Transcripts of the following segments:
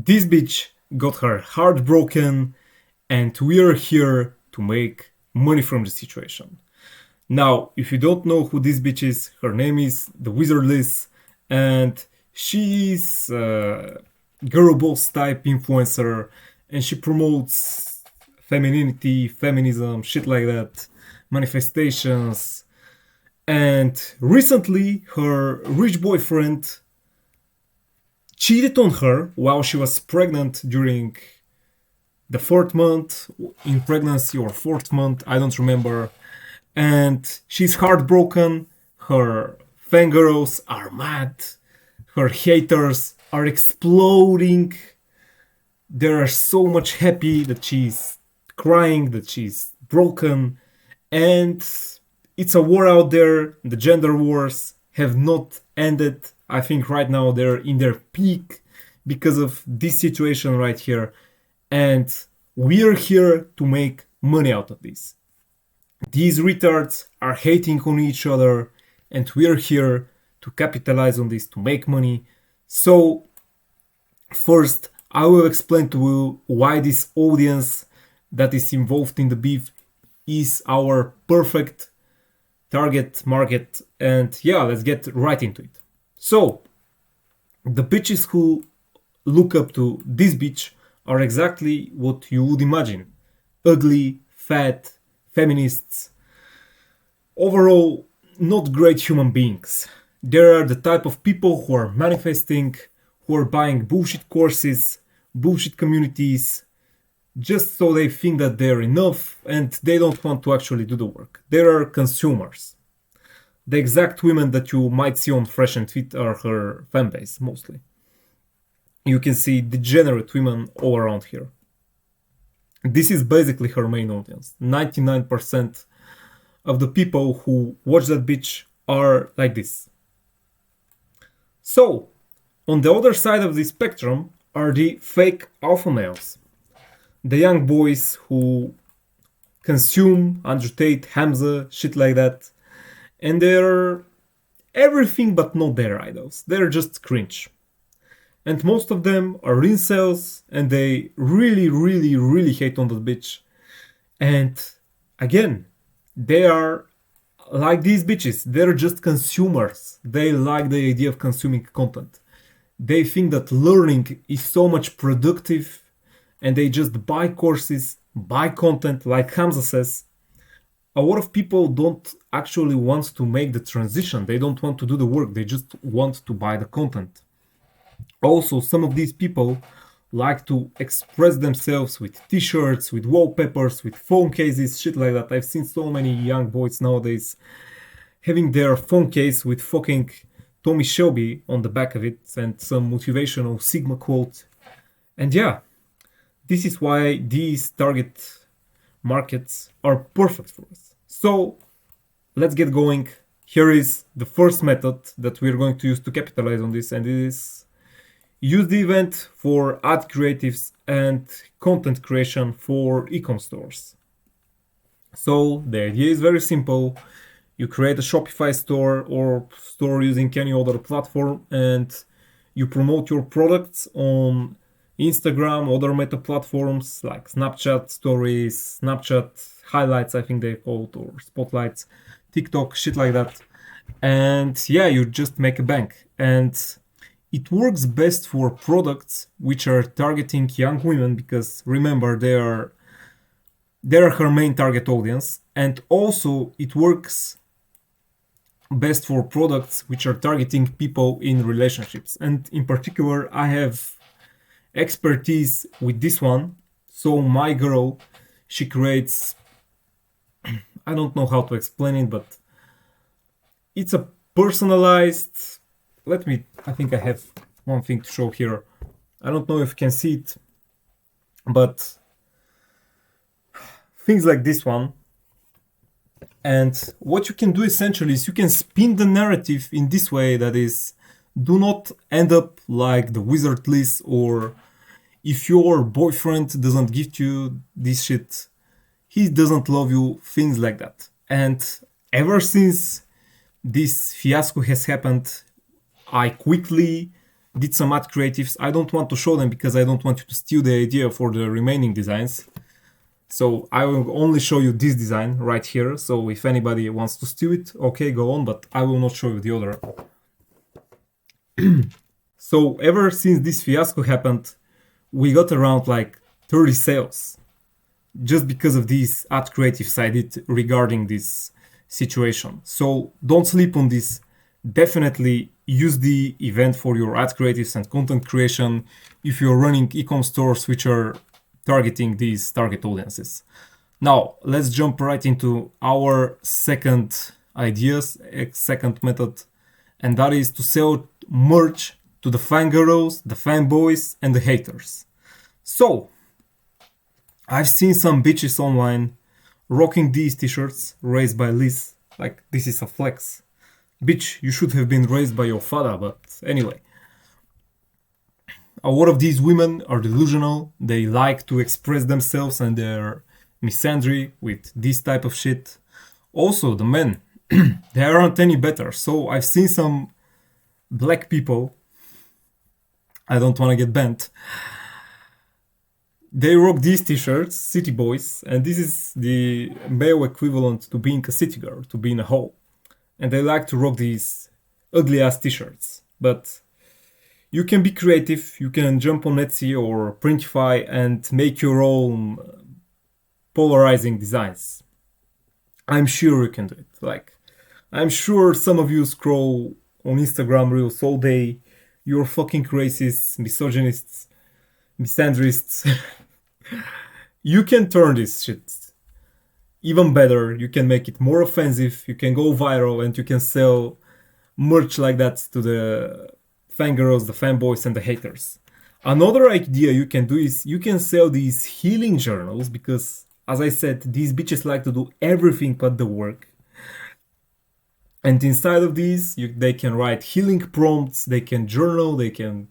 This bitch got her heart broken, and we're here to make money from the situation. Now, if you don't know who this bitch is, her name is the Wizard Liz, and she's a girl boss type influencer, and she promotes femininity, feminism, shit like that, manifestations. And recently, her rich boyfriend cheated on her while she was pregnant during the fourth month in pregnancy or fourth month, I don't remember. And she's heartbroken. Her fangirls are mad. Her haters are exploding. They are so much happy that she's crying, that she's broken. And it's a war out there. The gender wars have not ended. I think right now they're in their peak because of this situation right here. And we're here to make money out of this. These retards are hating on each other, and we're here to capitalize on this, to make money. So, first, I will explain to you why this audience that is involved in the beef is our perfect target market. And yeah, let's get right into it. So, the bitches who look up to this bitch are exactly what you would imagine: ugly, fat, feminists, overall not great human beings. They are the type of people who are manifesting, who are buying bullshit courses, bullshit communities, just so they think that they're enough and they don't want to actually do the work. They are consumers. The exact women that you might see on Fresh and Fit are her fanbase, mostly. You can see degenerate women all around here. This is basically her main audience. 99% of the people who watch that bitch are like this. So, on the other side of the spectrum are the fake alpha males. The young boys who consume Andrew Tate, Hamza, shit like that. And they're everything but not their idols. They're just cringe. And most of them are incels, and they really hate on that bitch. And again, they are like these bitches. They're just consumers. They like the idea of consuming content. They think that learning is so much productive, and they just buy courses, buy content, like Hamza says. A lot of people don't actually want to make the transition. They don't want to do the work. They just want to buy the content. Also, some of these people like to express themselves with t-shirts, with wallpapers, with phone cases, shit like that. I've seen so many young boys nowadays having their phone case with fucking Tommy Shelby on the back of it and some motivational Sigma quote. And yeah, this is why these target markets are perfect for us. So let's get going. Here is the first method that we're going to use to capitalize on this, and it is use the event for ad creatives and content creation for e-com stores. So the idea is very simple. You create a Shopify store or store using any other platform, and you promote your products on Instagram, other meta platforms like Snapchat stories, Snapchat highlights, I think they call it, or spotlights, TikTok, shit like that. And yeah, you just make a bank. And it works best for products which are targeting young women, because remember, they're her main target audience. And also it works best for products which are targeting people in relationships. And in particular, I have expertise with this one. So my girl, she creates, I don't know how to explain it, but it's a personalized, I think I have one thing to show here. I don't know if you can see it, but things like this one. And what you can do essentially is you can spin the narrative in this way, that is, do not end up like the Wizard List, or if your boyfriend doesn't give you this shit, he doesn't love you, things like that. And ever since this fiasco has happened, I quickly did some ad creatives. I don't want to show them because I don't want you to steal the idea for the remaining designs. So I will only show you this design right here. So if anybody wants to steal it, okay, go on, but I will not show you the other. So ever since this fiasco happened, we got around like 30 sales just because of these ad creatives I did regarding this situation. So don't sleep on this. Definitely use the event for your ad creatives and content creation if you're running e-com stores which are targeting these target audiences. Now let's jump right into our second method, and that is to sell merch to the fangirls, the fanboys, and the haters. So I've seen some bitches online rocking these t-shirts raised by Liz. Like, this is a flex. Bitch, you should have been raised by your father, but anyway. A lot of these women are delusional. They like to express themselves and their misandry with this type of shit. Also, the men, they aren't any better. So I've seen some black people, I don't want to get bent, they rock these t-shirts, city boys, and this is the male equivalent to being a city girl, to being a hoe. And they like to rock these ugly ass t-shirts. But you can be creative, you can jump on Etsy or Printify and make your own polarizing designs. I'm sure you can do it. Like, I'm sure some of you scroll on Instagram Reels all day. You're fucking racists, misogynists, misandrists. You can turn this shit even better. You can make it more offensive. You can go viral and you can sell merch like that to the fangirls, the fanboys, and the haters. Another idea you can do is you can sell these healing journals because, as I said, these bitches like to do everything but the work. And inside of these, they can write healing prompts, they can journal, they can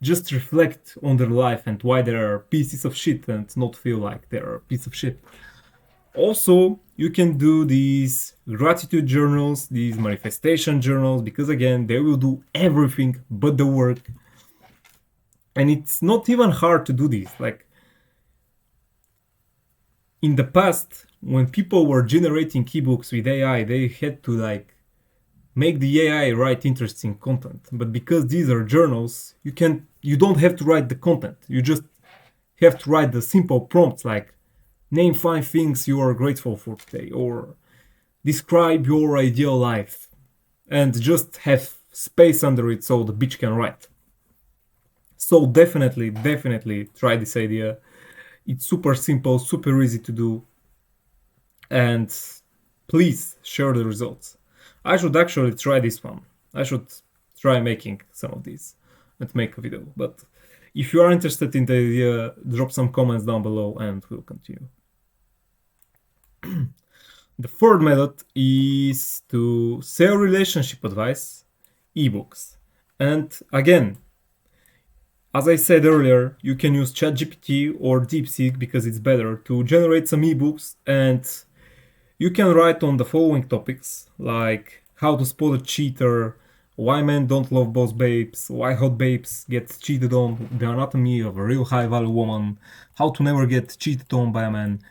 just reflect on their life and why they are pieces of shit and not feel like they're a piece of shit. Also, you can do these gratitude journals, these manifestation journals, because again, they will do everything but the work. And it's not even hard to do this. Like, in the past, when people were generating ebooks with AI, they had to like make the AI write interesting content. But because these are journals, you don't have to write the content. You just have to write the simple prompts like name 5 things you are grateful for today, or describe your ideal life, and just have space under it so the bitch can write. So definitely try this idea. It's super simple, super easy to do, and please share the results. I should actually try this one. I should try making some of these and make a video. But if you are interested in the idea, drop some comments down below and we'll continue. The third method is to sell relationship advice, ebooks. And again, as I said earlier, you can use ChatGPT or DeepSeek because it's better to generate some ebooks, and you can write on the following topics like how to spot a cheater, why men don't love boss babes, why hot babes get cheated on, the anatomy of a real high value woman, how to never get cheated on by a man.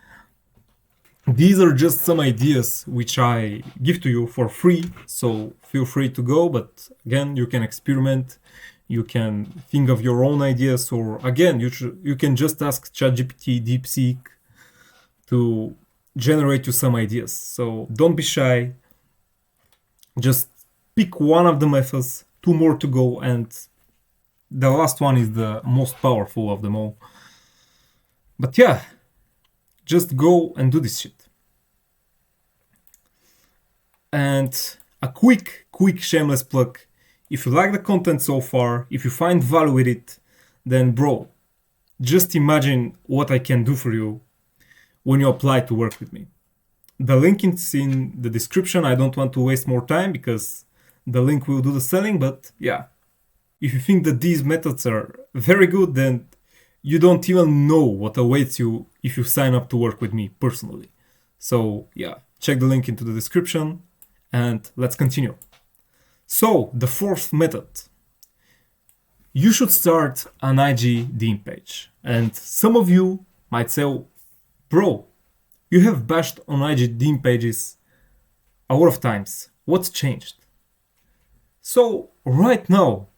These are just some ideas which I give to you for free, so feel free to go, but again, you can experiment, you can think of your own ideas, or again, you can just ask ChatGPT, DeepSeek to generate you some ideas. So don't be shy, just pick one of the methods, 2 more to go, and the last one is the most powerful of them all. But yeah, just go and do this shit. And a quick shameless plug. If you like the content so far, if you find value with it, then bro, just imagine what I can do for you when you apply to work with me. The link is in the description. I don't want to waste more time because the link will do the selling, but yeah. If you think that these methods are very good, then you don't even know what awaits you if you sign up to work with me personally. So yeah, check the link into the description and let's continue. So the fourth method, you should start an IGDM page. And some of you might say, bro, you have bashed on IGDM pages a lot of times. What's changed? So right now,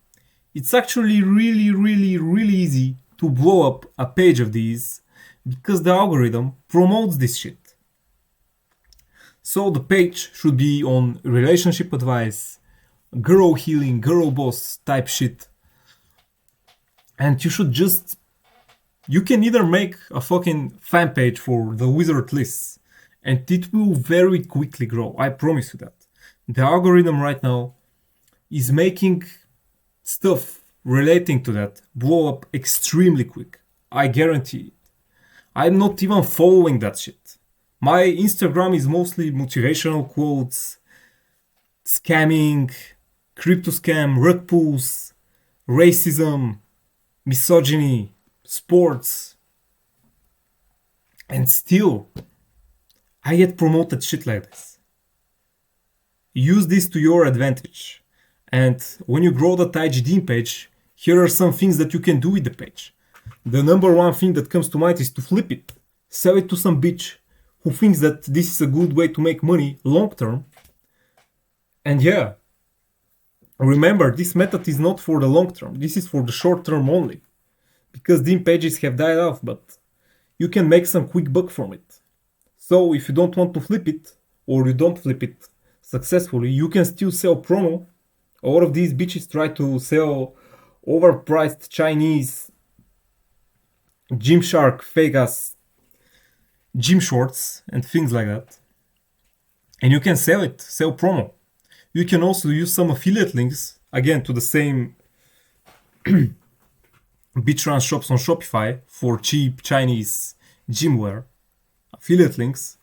it's actually really easy to blow up a page of these because the algorithm promotes this shit. So the page should be on relationship advice, girl healing, girl boss type shit. And you can either make a fucking fan page for the wizard lists and it will very quickly grow. I promise you that. The algorithm right now is making stuff relating to that blow up extremely quick. I guarantee it. I'm not even following that shit. My Instagram is mostly motivational quotes, scamming, crypto scam, rug pulls, racism, misogyny, sports. And still, I get promoted shit like this. Use this to your advantage. And when you grow that IGDM page, here are some things that you can do with the page. The number one thing that comes to mind is to flip it. Sell it to some bitch who thinks that this is a good way to make money long term. And yeah, remember, this method is not for the long term. This is for the short term only. Because DIM pages have died off, but you can make some quick buck from it. So if you don't want to flip it, or you don't flip it successfully, you can still sell promo. A lot of these bitches try to sell overpriced Chinese Gymshark fake ass gym shorts and things like that. And you can sell it, sell promo. You can also use some affiliate links, again to the same bitch shops on Shopify for cheap Chinese gymwear, affiliate links.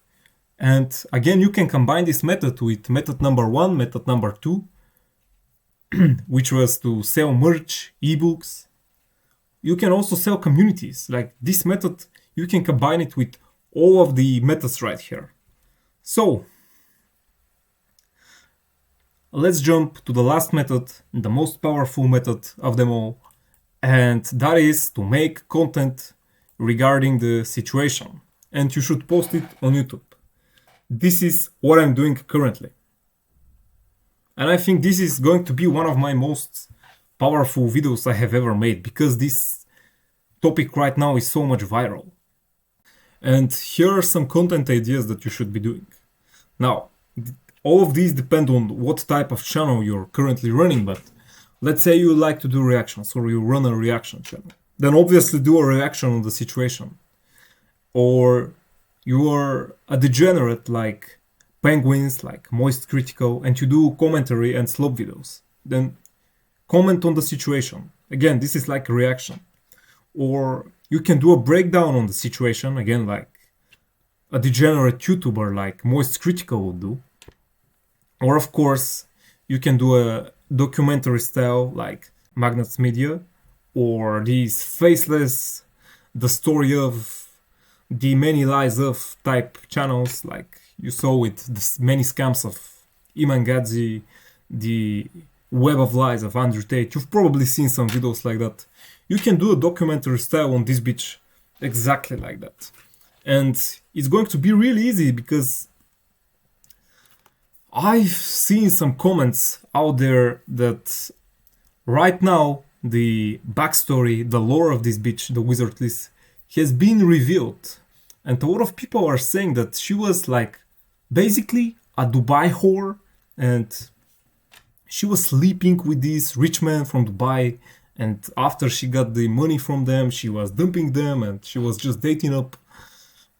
And again, you can combine this method with method number 1, method number 2, which was to sell merch, ebooks. You can also sell communities. Like this method, you can combine it with all of the methods right here. So let's jump to the last method, the most powerful method of them all, and that is to make content regarding the situation. And you should post it on YouTube. This is what I'm doing currently. And I think this is going to be one of my most powerful videos I have ever made because this topic right now is so much viral. And here are some content ideas that you should be doing. Now, all of these depend on what type of channel you're currently running, but let's say you like to do reactions or you run a reaction channel. Then obviously do a reaction on the situation. Or you are a degenerate like Penguins, like Moist Critical, and you do commentary and slope videos. Then comment on the situation. Again, this is like a reaction. Or you can do a breakdown on the situation, again, like a degenerate YouTuber like Moist Critical would do. Or of course, you can do a documentary style like Magnets Media, or these faceless, the story of the many lies of type channels like you saw with the many scams of Iman Gadzi, the web of lies of Andrew Tate. You've probably seen some videos like that. You can do a documentary style on this bitch exactly like that. And it's going to be really easy because I've seen some comments out there that right now the backstory, the lore of this bitch, the wizard list, has been revealed. And a lot of people are saying that she was like basically a Dubai whore and she was sleeping with these rich men from Dubai, and after she got the money from them, she was dumping them and she was just dating up.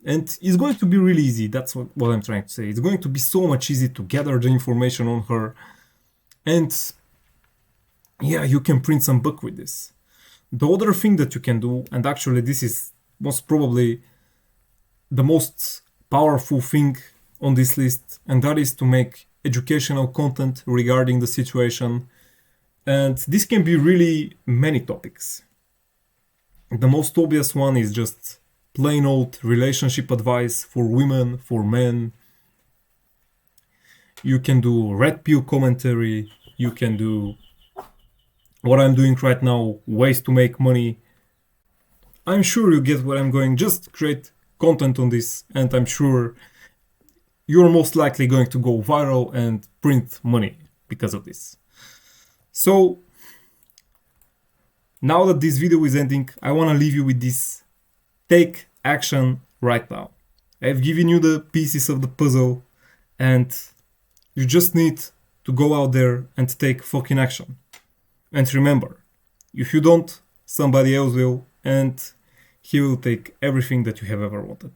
And it's going to be really easy. That's what I'm trying to say. It's going to be so much easy to gather the information on her. And yeah, you can print some book with this. The other thing that you can do, and actually this is most probably the most powerful thing on this list, and that is to make educational content regarding the situation. And this can be really many topics. The most obvious one is just plain old relationship advice for women, for men. You can do red pill commentary. You can do what I'm doing right now, ways to make money, I'm sure you get where I'm going. Just create content on this, and I'm sure you're most likely going to go viral and print money because of this. So now that this video is ending, I want to leave you with this: take action right now. I've given you the pieces of the puzzle, and you just need to go out there and take fucking action. And remember, if you don't, somebody else will, and he will take everything that you have ever wanted.